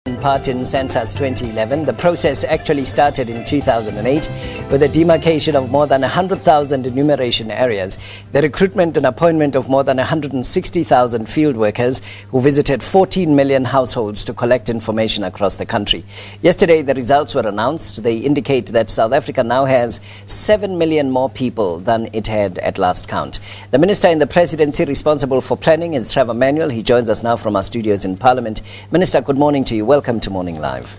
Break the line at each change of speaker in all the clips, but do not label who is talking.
Part in Census 2011. The process actually started in 2008 with the demarcation of more than 100,000 enumeration areas, the recruitment and appointment of more than 160,000 field workers who visited 14 million households to collect information across the country. Yesterday, the results were announced. They indicate that South Africa now has 7 million more people than it had at last count. The Minister in the Presidency responsible for planning is Trevor Manuel. He joins us now from our studios in Parliament. Minister, good morning to you. Welcome to Morning Live.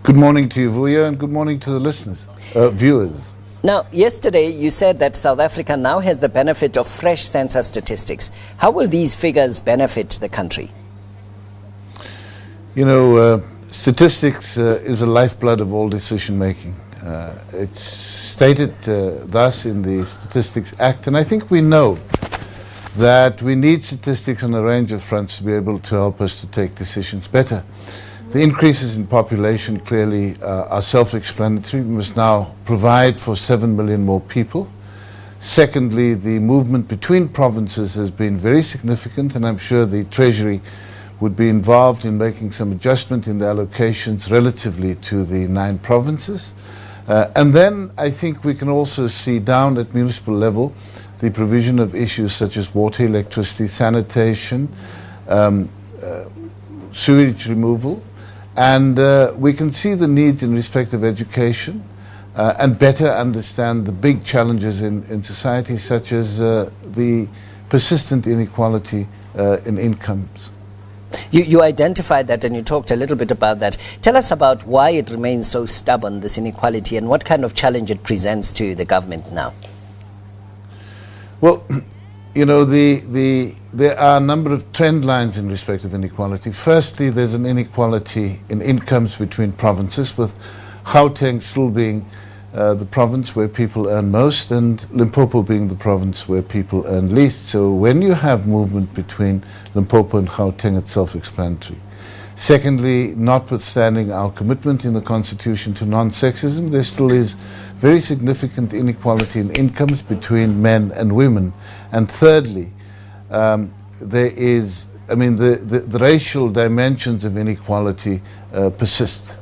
Good morning to you, Vuya, and good morning to the listeners, viewers.
Now, yesterday you said that South Africa now has the benefit of fresh census statistics. How will these figures benefit the country?
You know, statistics is the lifeblood of all decision making. It's stated thus in the Statistics Act, and I think we know that we need statistics on a range of fronts to be able to help us to take decisions better. The increases in population clearly are self-explanatory. We must now provide for 7 million more people. Secondly, the movement between provinces has been very significant, and I'm sure the Treasury would be involved in making some adjustment in the allocations relatively to the 9 provinces. And then I think we can also see down at municipal level the provision of issues such as water, electricity, sanitation, sewage removal, and we can see the needs in respect of education and better understand the big challenges in society, such as the persistent inequality in incomes.
You identified that and you talked a little bit about that. Tell us about why it remains so stubborn, this inequality, and what kind of challenge it presents to the government now.
Well, you know, there are a number of trend lines in respect of inequality. Firstly, there's an inequality in incomes between provinces, with Gauteng still being the province where people earn most and Limpopo being the province where people earn least. So when you have movement between Limpopo and Gauteng, it's self-explanatory. Secondly, notwithstanding our commitment in the Constitution to non-sexism, there still is very significant inequality in incomes between men and women. And thirdly, there is, the racial dimensions of inequality persist.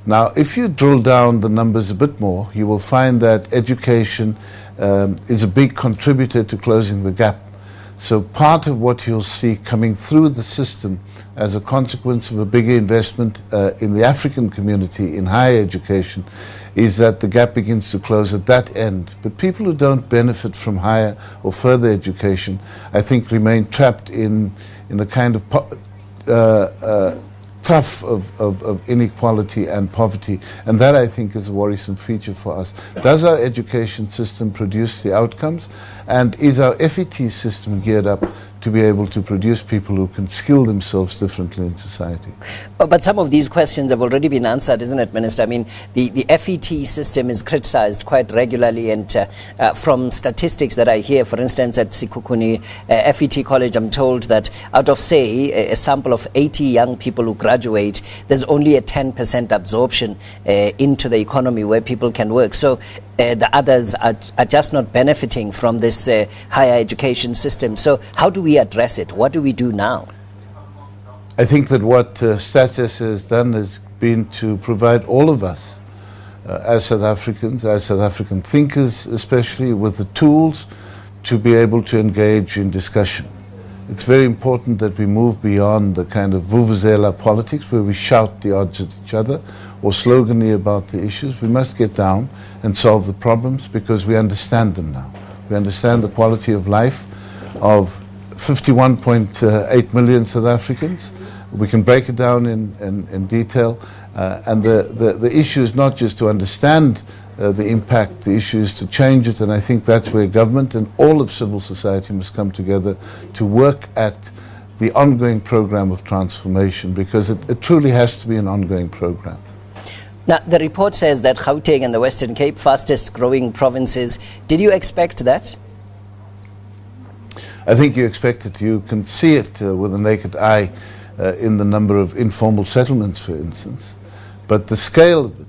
Now, if you drill down the numbers a bit more, you will find that education is a big contributor to closing the gap. So part of what you'll see coming through the system as a consequence of a bigger investment in the African community in higher education is that the gap begins to close at that end. But people who don't benefit from higher or further education, I think, remain trapped in a kind of trough of inequality and poverty. And that, I think, is a worrisome feature for us. Does our education system produce the outcomes? And is our FET system geared up to be able to produce people who can skill themselves differently in society?
But some of these questions have already been answered, isn't it, Minister? I mean, the FET system is criticized quite regularly, and from statistics that I hear, for instance, at Sikukuni FET College, I'm told that out of, say, a sample of 80 young people who graduate, there's only a 10% absorption into the economy where people can work. So the others are just not benefiting from this higher education system. So how do we address it? What do we do now?
I think that what Census has done has been to provide all of us as South Africans, as South African thinkers especially, with the tools to be able to engage in discussion. It's very important that we move beyond the kind of vuvuzela politics where we shout the odds at each other or slogany about the issues. We must get down and solve the problems because we understand them now. We understand the quality of life of 51.8 million South Africans. We can break it down in detail. And the issue is not just to understand the impact, the issue is to change it, and I think that's where government and all of civil society must come together to work at the ongoing program of transformation, because it truly has to be an ongoing program.
Now, the report says that Gauteng and the Western Cape, fastest growing provinces. Did you expect that?
I think you expect it. You can see it with the naked eye in the number of informal settlements, for instance. But the scale of it,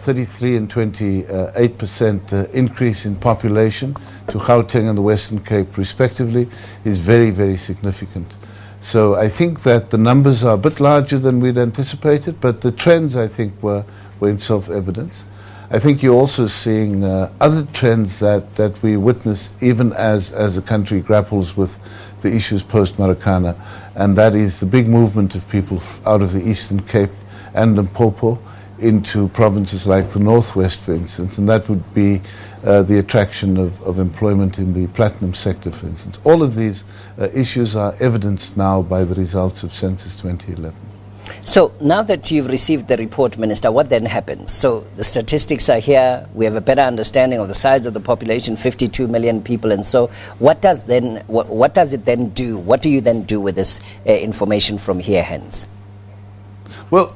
33 and 28% increase in population to Gauteng and the Western Cape respectively, is very, very significant. So I think that the numbers are a bit larger than we'd anticipated, but the trends, I think, were in self-evidence. I think you're also seeing other trends that we witness even as a country grapples with the issues post-Marikana, and that is the big movement of people out of the Eastern Cape and Limpopo into provinces like the Northwest, for instance, and that would be the attraction of employment in the platinum sector, for instance. All of these issues are evidenced now by the results of Census 2011.
So now that you've received the report, Minister, what then happens? So the statistics are here, we have a better understanding of the size of the population, 52 million people, and so what does it then do? What do you then do with this information from here hence?
Well,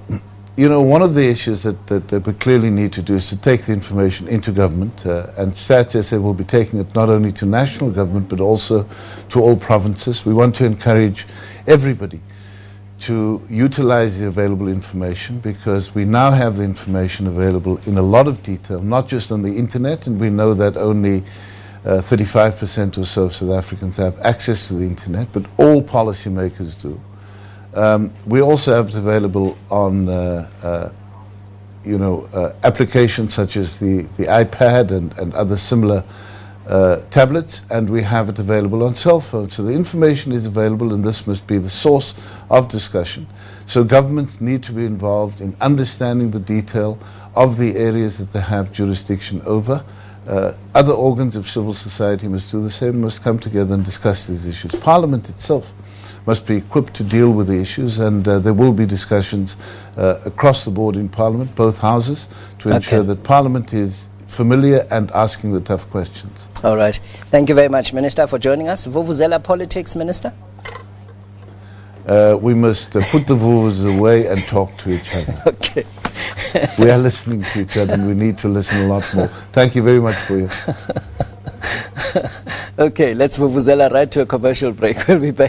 you know, one of the issues that we clearly need to do is to take the information into government, and SATSA will be taking it not only to national government but also to all provinces. We want to encourage everybody to utilize the available information, because we now have the information available in a lot of detail, not just on the internet, and we know that only 35% or so of South Africans have access to the internet, but all policymakers do. We also have it available on applications such as the iPad and other similar tablets, and we have it available on cell phones. So the information is available, and this must be the source of discussion. So governments need to be involved in understanding the detail of the areas that they have jurisdiction over. Other organs of civil society must do the same, must come together and discuss these issues. Parliament itself must be equipped to deal with the issues, and there will be discussions across the board in Parliament, both houses, to ensure that Parliament is familiar and asking the tough questions.
All right. Thank you very much, Minister, for joining us. Vuvuzela politics, Minister?
We must put the vuvuzelas away and talk to each other.
Okay.
We are listening to each other, and we need to listen a lot more. Thank you very much for you.
Okay, let's vuvuzela right to a commercial break. We'll be back.